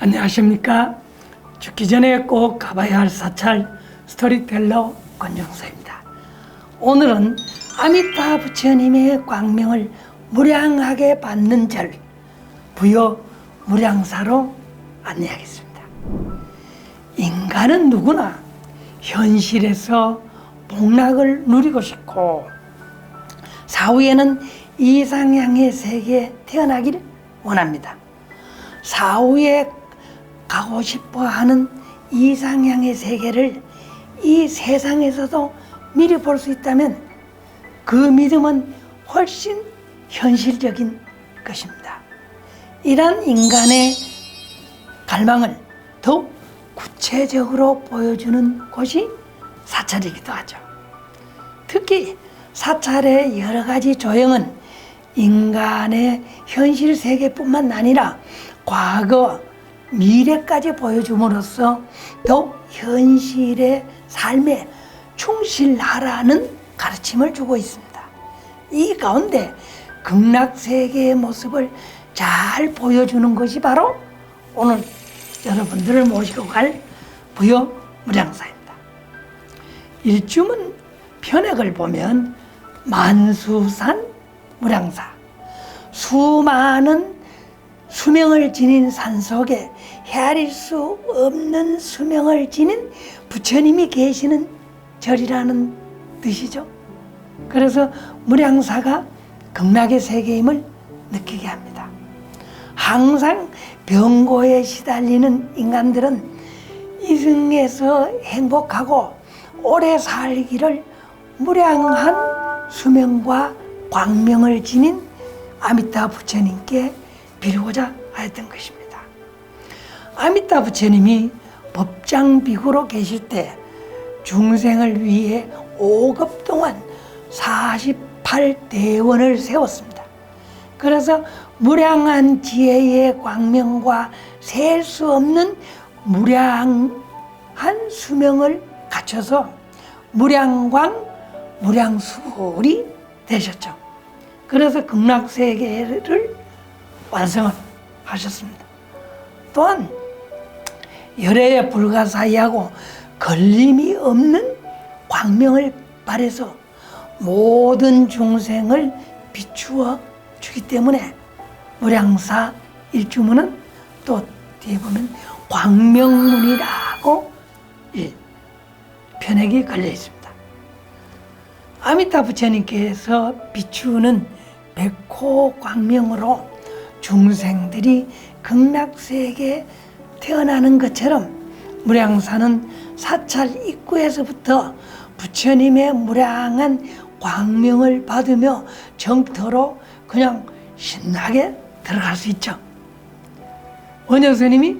안녕하십니까. 죽기 전에 꼭 가봐야 할 사찰 스토리텔러 권정서입니다. 오늘은 아미타 부처님의 광명을 무량하게 받는 절 부요 무량사로 안내하겠습니다. 인간은 누구나 현실에서 복락을 누리고 싶고 사후에는 이상향의 세계에 태어나기를 원합니다. 사후에 가고 싶어 하는 이상향의 세계를 이 세상에서도 미리 볼 수 있다면 그 믿음은 훨씬 현실적인 것입니다. 이러한 인간의 갈망을 더욱 구체적으로 보여주는 곳이 사찰이기도 하죠. 특히 사찰의 여러 가지 조형은 인간의 현실 세계뿐만 아니라 과거, 미래까지 보여줌으로써 더욱 현실의 삶에 충실하라는 가르침을 주고 있습니다. 이 가운데 극락세계의 모습을 잘 보여주는 것이 바로 오늘 여러분들을 모시고 갈 부요무량사입니다. 일주문 편액을 보면 만수산 무량사, 수많은 수명을 지닌 산속에 헤아릴 수 없는 수명을 지닌 부처님이 계시는 절이라는 뜻이죠. 그래서 무량사가 극락의 세계임을 느끼게 합니다. 항상 병고에 시달리는 인간들은 이승에서 행복하고 오래 살기를 무량한 수명과 광명을 지닌 아미타 부처님께 비르고자 하였던 것입니다. 아미타 부처님이 법장비구로 계실 때 중생을 위해 5급 동안 48대원을 세웠습니다. 그래서 무량한 지혜의 광명과 셀 수 없는 무량한 수명을 갖춰서 무량광, 무량술이 되셨죠. 그래서 극락세계를 완성을 하셨습니다. 또한 열애에 불가사의하고 걸림이 없는 광명을 발해서 모든 중생을 비추어 주기 때문에 무량사 일주문은 또 뒤에 보면 광명문이라고 편액이 걸려 있습니다. 아미타 부처님께서 비추는 백호 광명으로 중생들이 극락세계에 태어나는 것처럼 무량사는 사찰 입구에서부터 부처님의 무량한 광명을 받으며 정터로 그냥 신나게 들어갈 수 있죠. 원효 스님이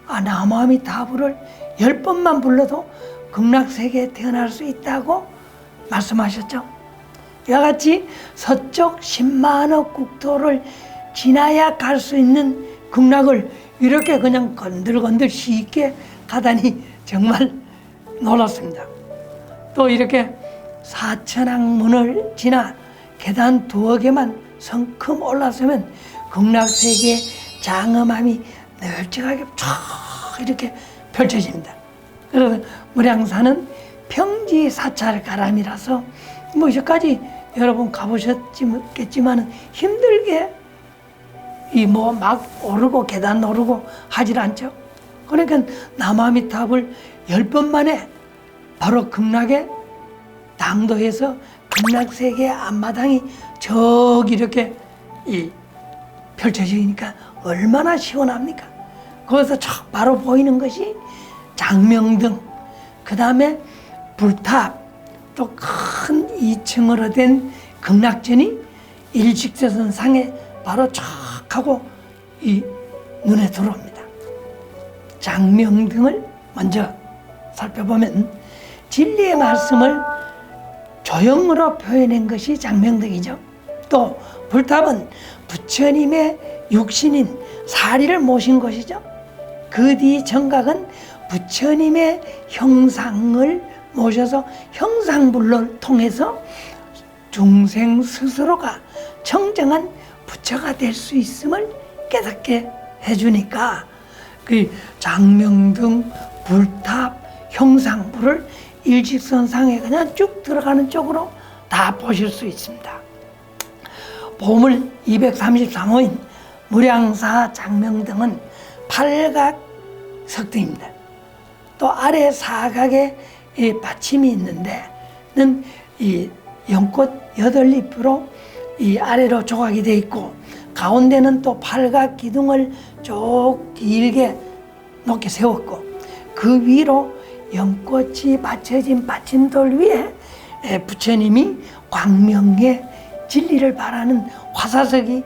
나무아미타불을 10번만 불러도 극락세계에 태어날 수 있다고 말씀하셨죠. 이와 같이 서쪽 10만억 국토를 지나야 갈 수 있는 극락을 이렇게 그냥 건들건들 쉽게 가다니 정말 놀랐습니다. 또 이렇게 4천왕문을 지나 계단 2개만 성큼 올라서면 극락세계의 장엄함이 널찍하게 쫙 이렇게 펼쳐집니다. 그래서 무량사는 평지 사찰 가람이라서 여기까지 여러분 가보셨겠지만 힘들게 막 오르고 계단 오르고 하질 않죠. 그러니까 나무아미타불 10번 만에 바로 극락에 당도해서 극락세계의 앞마당이 저기 이렇게 펼쳐지니까 얼마나 시원합니까? 거기서 쫙 바로 보이는 것이 장명등, 그 다음에 불탑, 또 큰 2층으로 된 극락전이 일직선 상에 바로 쫙 하고 눈에 들어옵니다. 장명등을 먼저 살펴보면 진리의 말씀을 조형으로 표현한 것이 장명등이죠. 또 불탑은 부처님의 육신인 사리를 모신 것이죠. 그 뒤 정각은 부처님의 형상을 모셔서 형상불로를 통해서 중생 스스로가 청정한 부처가 될 수 있음을 깨닫게 해주니까 그 장명등 불탑 형상부를 일직선상에 그냥 쭉 들어가는 쪽으로 다 보실 수 있습니다. 보물 233호인 무량사 장명등은 팔각 석등입니다. 또 아래 사각에 이 받침이 있는데는 이 연꽃 8잎으로 이 아래로 조각이 되어 있고, 가운데는 또 팔각 기둥을 쭉 길게 높게 세웠고, 그 위로 연꽃이 받쳐진 받침돌 위에 부처님이 광명의 진리를 바라는 화사석이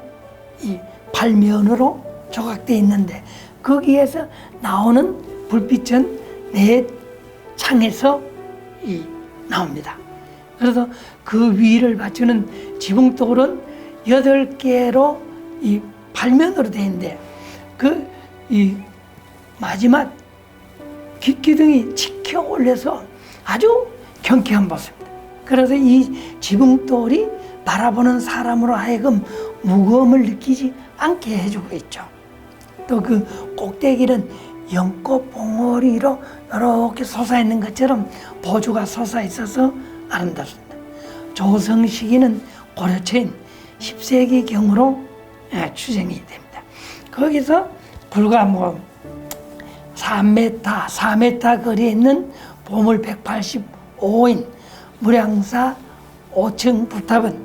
이 팔면으로 조각되어 있는데, 거기에서 나오는 불빛은 네 창에서 나옵니다. 그래서 그 위를 받치는 지붕돌은 8개로 이 팔면으로 되어 있는데, 그 이 마지막 깃기둥이 치켜 올려서 아주 경쾌한 모습입니다. 그래서 이 지붕돌이 바라보는 사람으로 하여금 무거움을 느끼지 않게 해주고 있죠. 또 그 꼭대기는 연꽃 봉오리로 이렇게 솟아있는 것처럼 보주가 솟아있어서 아름답습니다. 조성 시기는 고려 초인 10세기경으로 추정이 됩니다. 거기서 불과 4m 거리에 있는 보물 185호인 무량사 5층 불탑은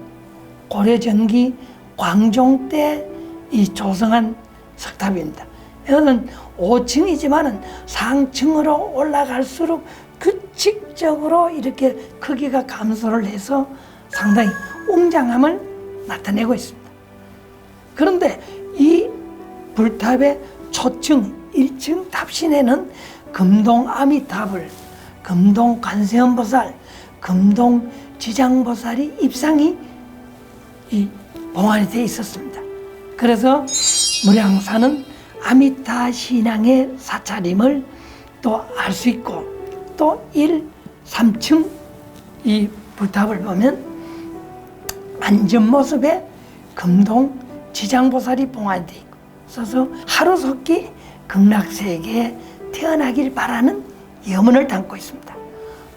고려 전기 광종 때 이 조성한 석탑입니다. 이것은 5층이지만은 상층으로 올라갈수록 규칙적으로 이렇게 크기가 감소를 해서 상당히 웅장함을 나타내고 있습니다. 그런데 이 불탑의 초층 1층 탑신에는 금동 아미타불, 금동 관세음보살, 금동 지장보살이 입상이 봉안이 되어 있었습니다. 그래서 무량사는 아미타 신앙의 사찰임을 또 알 수 있고, 또 1, 3층 이 불탑을 보면 앉은 모습에 금동 지장보살이 봉안이 되어 있고, 그래서 하루속히 극락세계에 태어나길 바라는 염원을 담고 있습니다.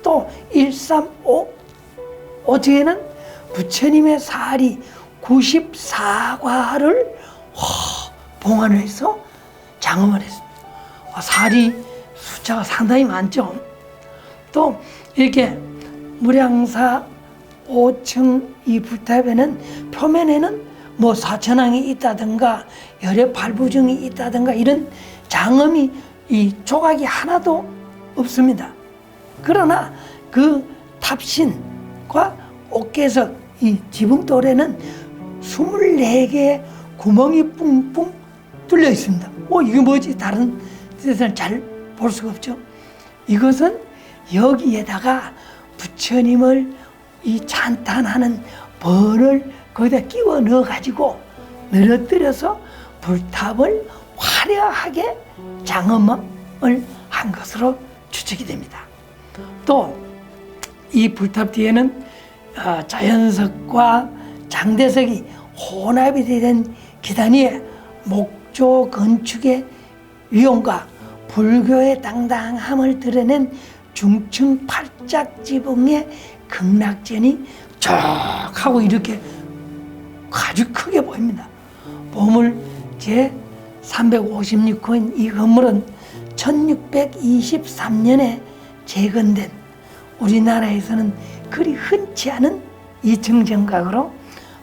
또 135, 5층에는 부처님의 살이 94과를 봉안을 해서 장엄을 했습니다. 살이 숫자가 상당히 많죠. 또 이렇게 무량사 5층 이 불탑에는 표면에는 뭐 사천왕이 있다든가 열애 팔부정이 있다든가 이런 장엄이 이 조각이 하나도 없습니다. 그러나 그 탑신과 옥계석 이 지붕돌에는 24개의 구멍이 뿡뿡 뚫려 있습니다. 이게 뭐지? 다른 데서는 잘 볼 수가 없죠. 이것은 여기에다가 부처님을 이 찬탄하는 벌을 거기다 끼워 넣어 가지고 늘어뜨려서 불탑을 화려하게 장엄을 한 것으로 추측이 됩니다. 또 이 불탑 뒤에는 자연석과 장대석이 혼합이 된 기단 위에 목조 건축의 위용과 불교의 당당함을 드러낸 중층 팔짝 지붕의 극락전이 쭉 하고 이렇게 아주 크게 보입니다. 보물 제 356호인 이 건물은 1623년에 재건된 우리나라에서는 그리 흔치 않은 2층 정각으로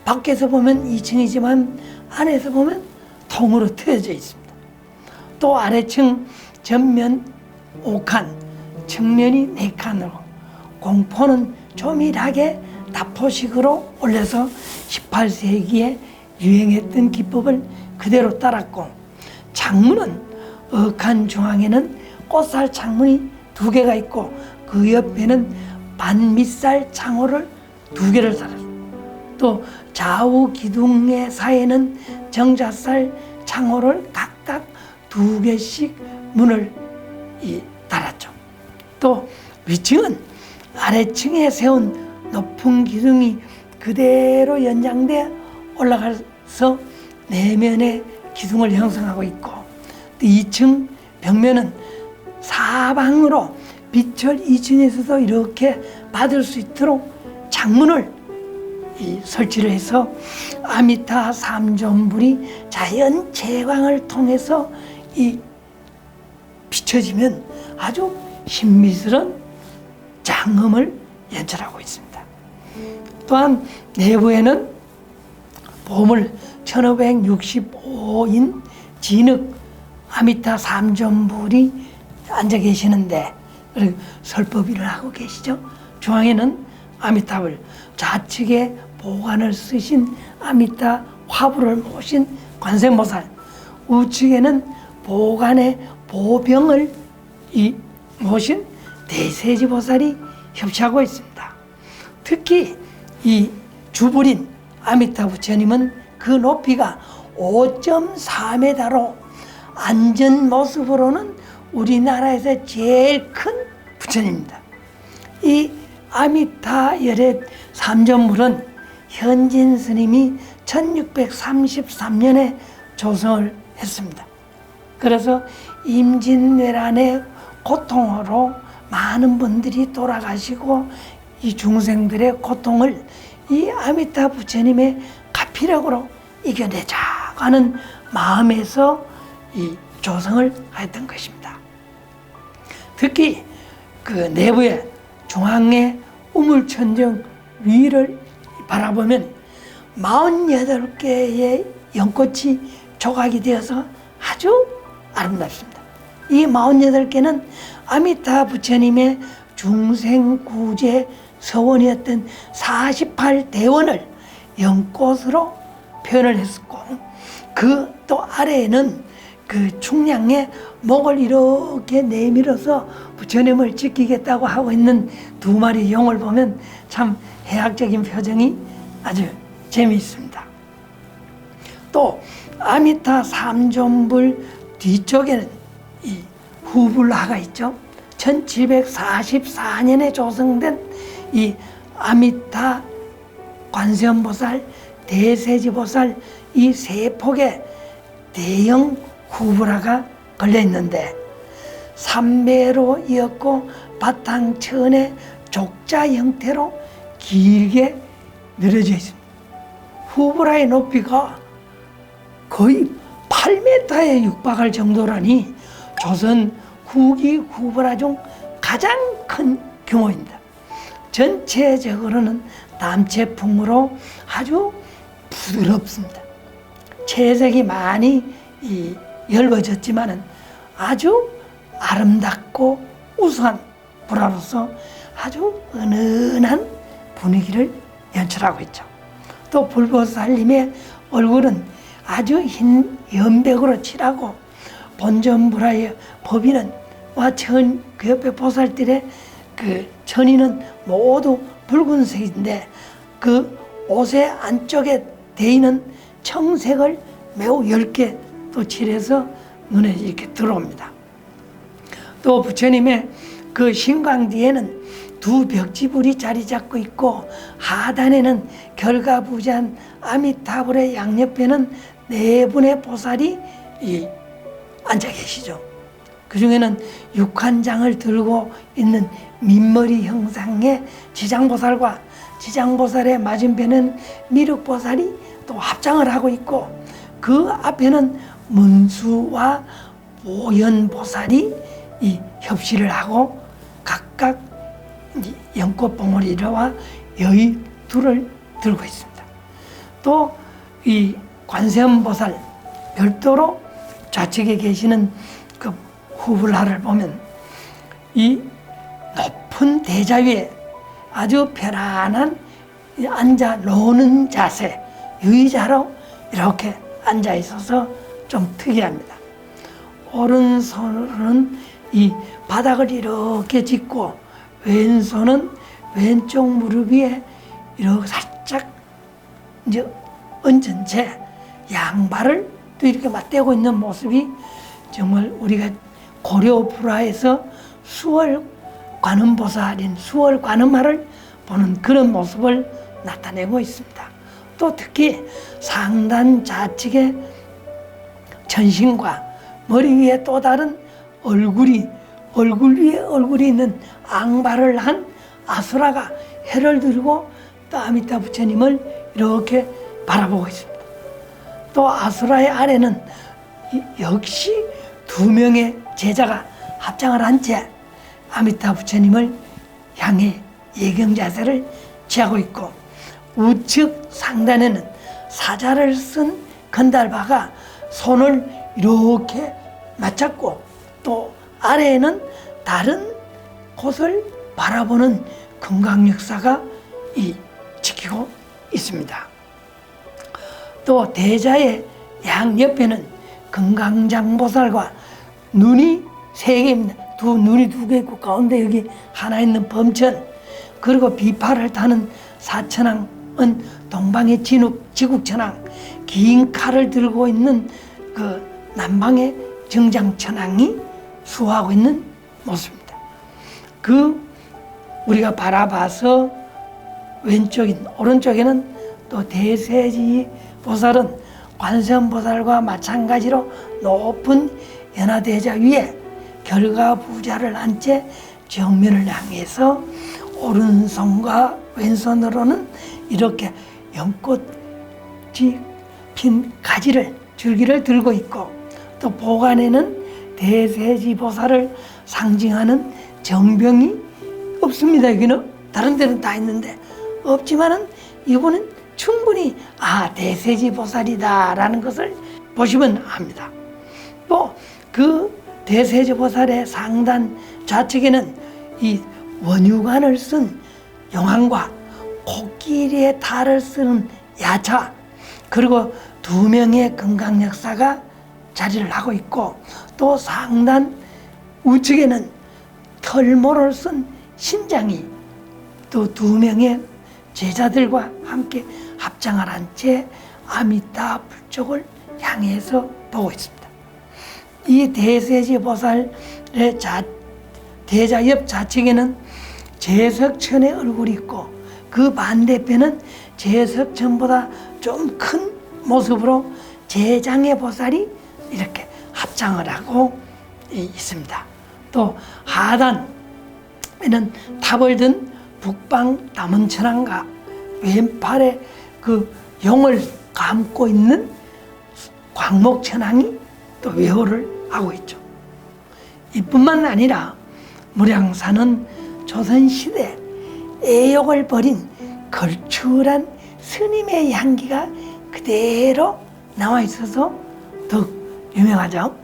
밖에서 보면 2층이지만 안에서 보면 통으로 트여져 있습니다. 또 아래층 전면 5칸, 측면이 4칸으로 공포는 조밀하게 다포식으로 올려서 18세기에 유행했던 기법을 그대로 따랐고, 창문은 억한 중앙에는 꽃살 창문이 2개가 있고 그 옆에는 반밑살 창호를 2개를 달았습니다. 또 좌우 기둥의 사이에는 정자살 창호를 각각 2개씩 문을 달았죠. 또 위층은 아래층에 세운 높은 기둥이 그대로 연장돼 올라가서 내면의 기둥을 형성하고 있고, 또 2층 벽면은 사방으로 빛을 2층에서도 이렇게 받을 수 있도록 창문을 설치를 해서 아미타 삼존불이 자연 채광을 통해서 비춰지면 아주 신비스러운 장엄을 연출하고 있습니다. 또한 내부에는 보물 1565인 진흙 아미타 삼존불이 앉아 계시는데 설법일을 하고 계시죠. 중앙에는 아미타불, 좌측에 보관을 쓰신 아미타 화불을 모신 관세음보살, 우측에는 보관의 보병을 모신 대세지보살이 협치하고 있습니다. 특히 이 주불인 아미타 부처님은 그 높이가 5.4m로 앉은 모습으로는 우리나라에서 제일 큰 부처님입니다. 이 아미타 열의 삼존불은 현진 스님이 1633년에 조성을 했습니다. 그래서 임진왜란의 고통으로 많은 분들이 돌아가시고 이 중생들의 고통을 이 아미타 부처님의 가피력으로 이겨내자 하는 마음에서 이 조성을 하였던 것입니다. 특히 그 내부에 중앙에 우물천정 위를 바라보면 48개의 연꽃이 조각이 되어서 아주 아름답습니다. 이 48개는 아미타 부처님의 중생구제 서원이었던 48대원을 연꽃으로 표현을 했었고, 그 또 아래에는 그 충량의 목을 이렇게 내밀어서 부처님을 지키겠다고 하고 있는 두 마리 용을 보면 참 해학적인 표정이 아주 재미있습니다. 또 아미타 삼존불 뒤쪽에는 이 후불화가 있죠. 1744년에 조성된 이 아미타 관세음보살, 대세지보살 이 세 폭의 대형 후불화가 걸려 있는데 삼배로 이었고 바탕천의 족자 형태로 길게 늘어져 있습니다. 후불화의 높이가 거의 8m에 육박할 정도라니 조선 후기 후불화 중 가장 큰 규모입니다. 전체적으로는 남체풍으로 아주 부드럽습니다. 채색이 많이 엷어졌지만은 아주 아름답고 우수한 불화로서 아주 은은한 분위기를 연출하고 있죠. 또 불보살님의 얼굴은 아주 흰 연백으로 칠하고 본전불화의 법인은 그 옆에 보살들의 그 천인은 모두 붉은색인데 그 옷의 안쪽에 대이는 청색을 매우 엷게 또 칠해서 눈에 이렇게 들어옵니다. 또 부처님의 그 신광 뒤에는 두 벽지불이 자리 잡고 있고 하단에는 결가부전 아미타불의 양옆에는 네 분의 보살이 앉아 계시죠. 그 중에는 육한장을 들고 있는 민머리 형상의 지장보살과 지장보살의 맞은편은 미륵보살이 또 합장을 하고 있고 그 앞에는 문수와 보현보살이 협시를 하고 각각 연꽃봉오리와 여의 둘을 들고 있습니다. 또 이 관세음보살 별도로 좌측에 계시는 그 후불화를 보면 이 높은 대자 위에 아주 편안한 앉아 노는 자세, 의자로 이렇게 앉아 있어서 좀 특이합니다. 오른손은 이 바닥을 이렇게 짚고 왼손은 왼쪽 무릎 위에 이렇게 살짝 이제 얹은 채 양발을 또 이렇게 맞대고 있는 모습이 정말 우리가 고려 불화에서 수월 관음보살인 수월 관음화를 보는 그런 모습을 나타내고 있습니다. 또 특히 상단 좌측의 전신과 머리 위에 또 다른 얼굴 위에 얼굴이 있는 앙발을 한 아수라가 해를 들고 또 아미타 부처님을 이렇게 바라보고 있습니다. 또 아수라의 아래는 역시 2명의 제자가 합장을 한 채 아미타 부처님을 향해 예경 자세를 취하고 있고, 우측 상단에는 사자를 쓴 건달바가 손을 이렇게 맞잡고, 또 아래에는 다른 곳을 바라보는 금강육사가 지키고 있습니다. 또 대자의 양옆에는 금강장보살과 눈이 3개입니다. 눈이 2개 있고 가운데 여기 하나 있는 범천, 그리고 비파를 타는 사천왕은 동방의 지국천왕, 긴 칼을 들고 있는 그 남방의 정장천왕이 수호하고 있는 모습입니다. 우리가 바라봐서 오른쪽에는 또 대세지 보살은 관세음보살과 마찬가지로 높은 연화대자 위에 결가부자를 한 채 정면을 향해서 오른손과 왼손으로는 이렇게 연꽃이 핀 줄기를 들고 있고, 또 보관에는 대세지 보살을 상징하는 정병이 없습니다. 여기는 다른 데는 다 있는데 없지만은 이거는 충분히 대세지 보살이다라는 것을 보시면 합니다. 또 그 대세지 보살의 상단 좌측에는 이 원유관을 쓴 용왕과 코끼리의 탈을 쓰는 야차, 그리고 2명의 금강역사가 자리를 하고 있고, 또 상단 우측에는 털모를 쓴 신장이 또 2명의 제자들과 함께 합장을 한 채 아미타 불쪽을 향해서 보고 있습니다. 이 대세지 보살의 대자 옆 좌측에는 제석천의 얼굴이 있고, 그 반대편은 제석천보다 좀 큰 모습으로 제장의 보살이 이렇게 합장을 하고 있습니다. 또 하단에는 탑을 든 북방 남원천왕과 왼팔에 그 용을 감고 있는 광목천왕이 또 외호를 하고 있죠. 이뿐만 아니라 무량산은 조선시대 애욕을 버린 걸출한 스님의 향기가 그대로 나와 있어서 더욱 유명하죠.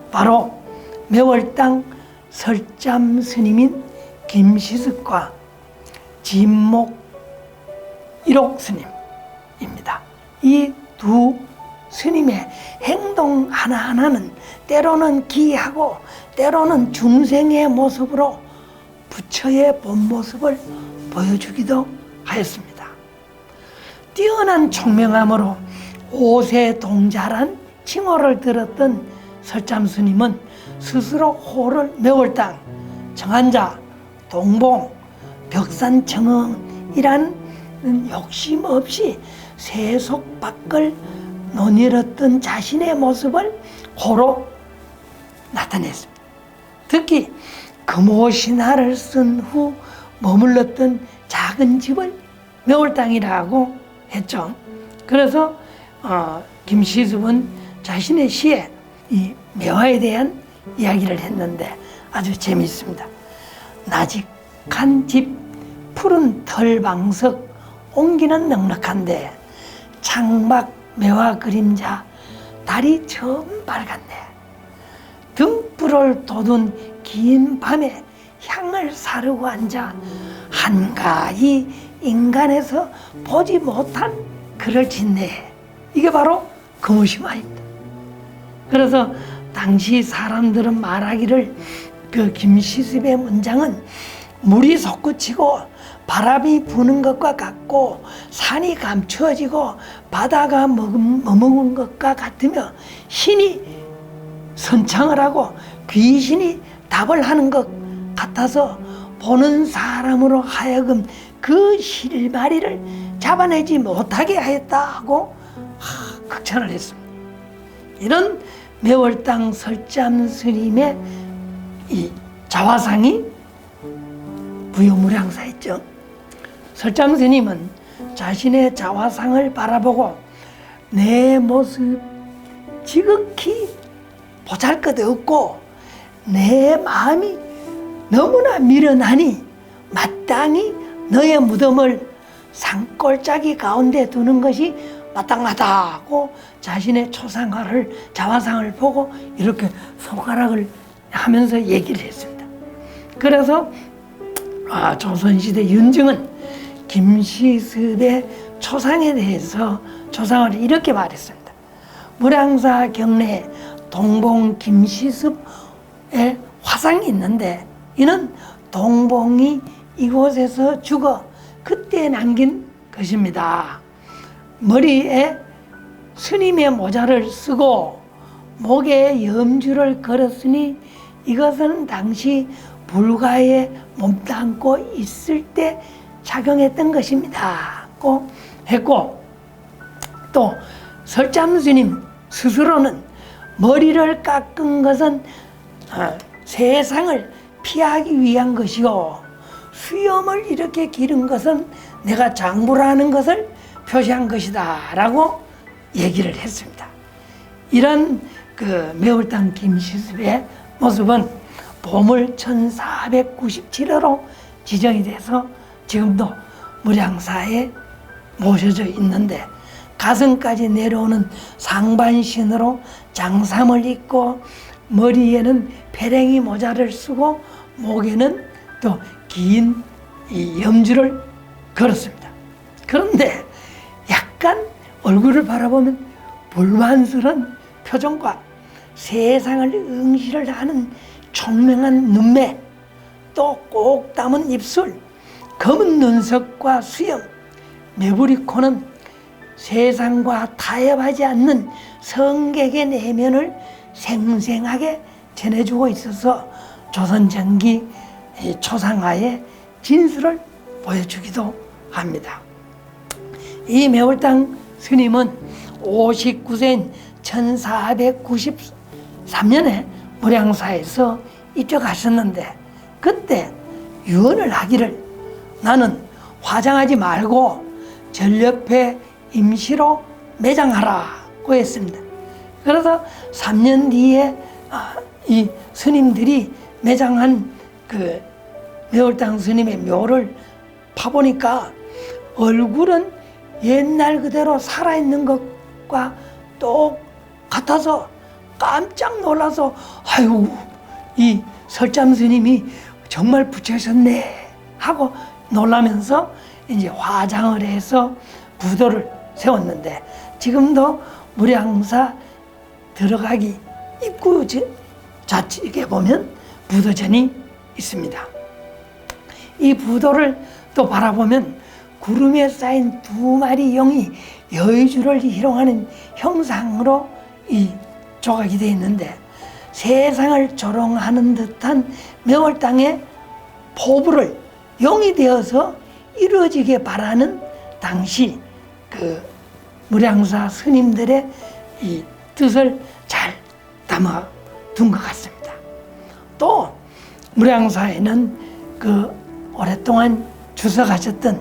바로 매월당 설잠 스님인 김시습과 진목 일옥 스님입니다. 이 2 스님의 행동 하나하나는 때로는 기이하고 때로는 중생의 모습으로 부처의 본 모습을 보여주기도 하였습니다. 뛰어난 총명함으로 5세 동자란 칭호를 들었던 설잠 스님은 스스로 호를 매월당, 정한자, 동봉, 벽산청흥이라는 욕심 없이 세속 밖을 논일었던 자신의 모습을 호로 나타냈습니다. 특히 금오신화를 쓴 후 머물렀던 작은 집을 매월당이라고 했죠. 그래서 김시습은 자신의 시에 이 매화에 대한 이야기를 했는데 아주 재미있습니다. 나직한 집 푸른 털방석 옹기는 넉넉한데 창밖 매화 그림자 달이 처음 밝았네. 등불을 돋운 긴 밤에 향을 사르고 앉아 한가히 인간에서 보지 못한 글을 짓네. 이게 바로 금오심화입니다. 그래서 당시 사람들은 말하기를 그 김시습의 문장은 물이 솟구치고 바람이 부는 것과 같고 산이 감추어지고 바다가 머무는 것과 같으며 신이 선창을 하고 귀신이 답을 하는 것 같아서 보는 사람으로 하여금 그 실마리를 잡아내지 못하게 하였다 하고 극찬을 했습니다. 이런 매월당 설잠 스님의 이 자화상이 부요무량사였죠. 설참 스님은 자신의 자화상을 바라보고 내 모습 지극히 보잘것없고 내 마음이 너무나 미련하니 마땅히 너의 무덤을 산골짜기 가운데 두는 것이 마땅하다고 자신의 자화상을 보고 이렇게 손가락을 하면서 얘기를 했습니다. 그래서 조선시대 윤증은 김시습의 초상에 대해서 초상을 이렇게 말했습니다. 무량사 경내에 동봉 김시습의 화상이 있는데 이는 동봉이 이곳에서 죽어 그때 남긴 것입니다. 머리에 스님의 모자를 쓰고 목에 염주를 걸었으니 이것은 당시 불가에 몸담고 있을 때 착용했던 것입니다. 고 했고, 또 설참 스님 스스로는 머리를 깎은 것은 세상을 피하기 위한 것이요, 수염을 이렇게 기른 것은 내가 장부라는 것을 표시한 것이다 라고 얘기를 했습니다. 이런 매울당 김시습의 모습은 보물 1497호로 지정이 돼서 지금도 무량사에 모셔져 있는데, 가슴까지 내려오는 상반신으로 장삼을 입고 머리에는 페랭이 모자를 쓰고 목에는 또 긴 이 염주를 걸었습니다. 그런데 약간 얼굴을 바라보면 불만스러운 표정과 세상을 응시를 하는 총명한 눈매, 또 꼭 담은 입술, 검은 눈썹과 수염, 매부리 코는 세상과 타협하지 않는 성객의 내면을 생생하게 전해주고 있어서 조선 전기 초상화의 진수를 보여주기도 합니다. 이 매울당 스님은 59세인 1493년에 무량사에서 입적하셨는데, 그때 유언을 하기를 나는 화장하지 말고 절 옆에 임시로 매장하라고 했습니다. 그래서 3년 뒤에 이 스님들이 매장한 매울당 스님의 묘를 파보니까 얼굴은 옛날 그대로 살아있는 것과 똑같아서 깜짝 놀라서 아유, 이 설참 스님이 정말 부처셨네 하고 놀라면서 이제 화장을 해서 부도를 세웠는데, 지금도 무량사 들어가기 입구 좌측에 보면 부도전이 있습니다. 이 부도를 또 바라보면 구름에 쌓인 2마리 용이 여의주를 희롱하는 형상으로 이 조각이 되어 있는데, 세상을 조롱하는 듯한 매월당의 포부를 용이 되어서 이루어지게 바라는 당시 무량사 스님들의 이 뜻을 잘 담아둔 것 같습니다. 또 무량사에는 오랫동안 주석하셨던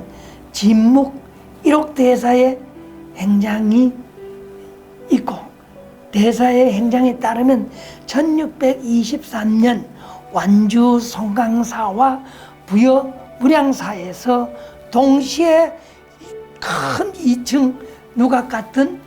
진묵 일옥대사의 행장이 있고, 대사의 행장에 따르면 1623년 완주 송강사와 부여 무량사에서 동시에 큰 2층 누각 같은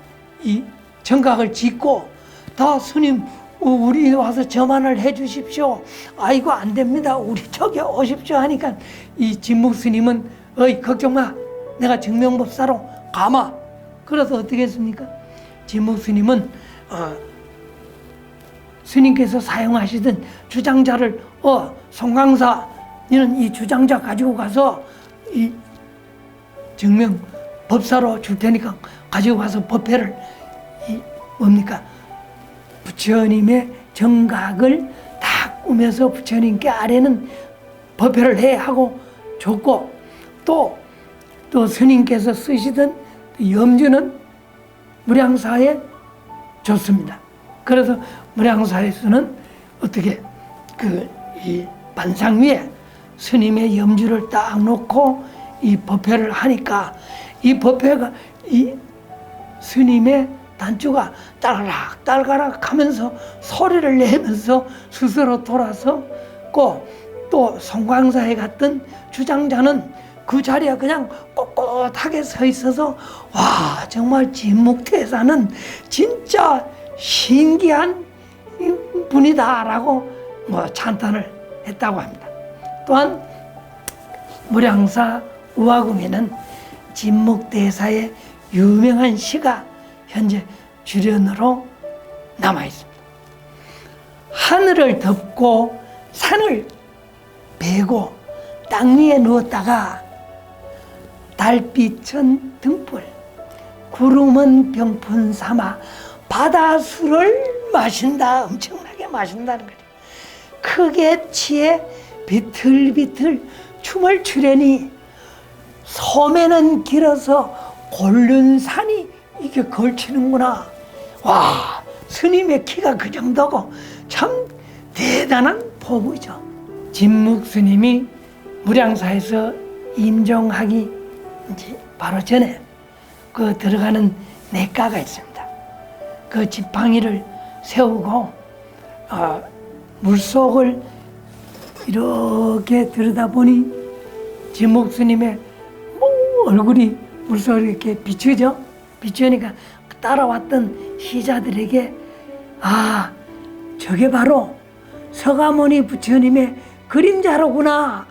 이 정각을 짓고, 다 스님 우리 와서 점안을 해 주십시오. 아이고 안 됩니다, 우리 저기 오십시오 하니까 이 진묵 스님은 어이 걱정 마, 내가 증명법사로 가마. 그래서 어떻게 했습니까? 진묵 스님은 스님께서 사용하시던 주장자를 송강사, 너는 이 주장자 가지고 가서 이 증명 법사로 줄 테니까 가지고 가서 법회를 부처님의 정각을 다 꾸며서 부처님께 아래는 법회를 해 하고 줬고, 또 스님께서 쓰시던 염주는 무량사에 줬습니다. 그래서 무량사에서는 어떻게 이 반상 위에 스님의 염주를 딱 놓고 이 법회를 하니까 이 법회가 이 스님의 단추가 딸가락 딸가락 하면서 소리를 내면서 스스로 돌아서 또 송광사에 갔던 주장자는 그 자리에 그냥 꼿꼿하게 서 있어서 와 정말 진묵대사는 진짜 신기한 분이다라고 찬탄을 했다고 합니다. 또한 무량사 우화금에는 진묵대사의 유명한 시가 현재 주련으로 남아 있습니다. 하늘을 덮고 산을 베고 땅 위에 누웠다가 달빛은 등불, 구름은 병풍 삼아 바다술을 마신다. 엄청나게 마신다는 거죠. 크게 취해 비틀비틀 춤을 추려니 소매는 길어서 고른 산이 이게 걸치는구나. 와, 스님의 키가 그 정도고 참 대단한 포부죠. 진묵 스님이 무량사에서 임종하기 이제 바로 전에 그 들어가는 내과가 있습니다. 그 지팡이를 세우고 물속을 이렇게 들여다보니 진묵 스님의 얼굴이 물속에 이렇게 비추죠. 비추니까 따라왔던 시자들에게 아 저게 바로 서가모니 부처님의 그림자로구나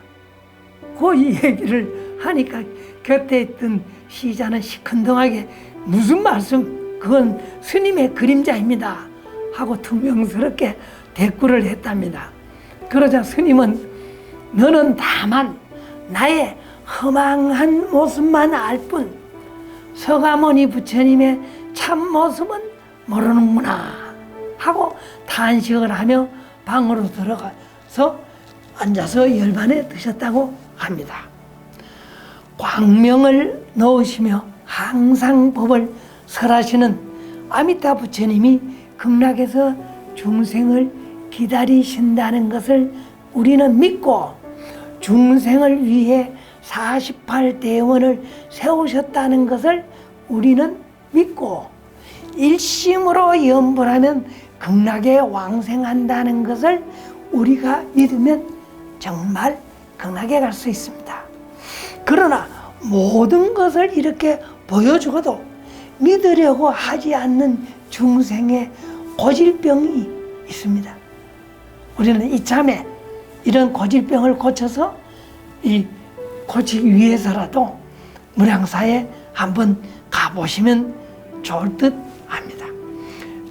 그 얘기를 하니까 곁에 있던 시자는 시큰둥하게 무슨 말씀 그건 스님의 그림자입니다 하고 퉁명스럽게 대꾸를 했답니다. 그러자 스님은 너는 다만 나의 허망한 모습만 알 뿐 서가모니 부처님의 참모습은 모르는구나 하고 탄식을 하며 방으로 들어가서 앉아서 열반에 드셨다고 합니다. 광명을 넣으시며 항상 법을 설하시는 아미타 부처님이 극락에서 중생을 기다리신다는 것을 우리는 믿고 중생을 위해 48대원을 세우셨다는 것을 우리는 믿고 일심으로 염불하면 극락에 왕생한다는 것을 우리가 믿으면 정말 극락에 갈 수 있습니다. 그러나 모든 것을 이렇게 보여주고도 믿으려고 하지 않는 중생의 고질병이 있습니다. 우리는 이참에 이런 고질병을 고쳐서 고치기 위해서라도 무량사에 한번 가보시면 좋을 듯 합니다.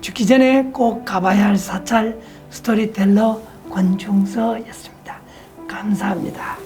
죽기 전에 꼭 가봐야 할 사찰 스토리텔러 권중서였습니다. 감사합니다.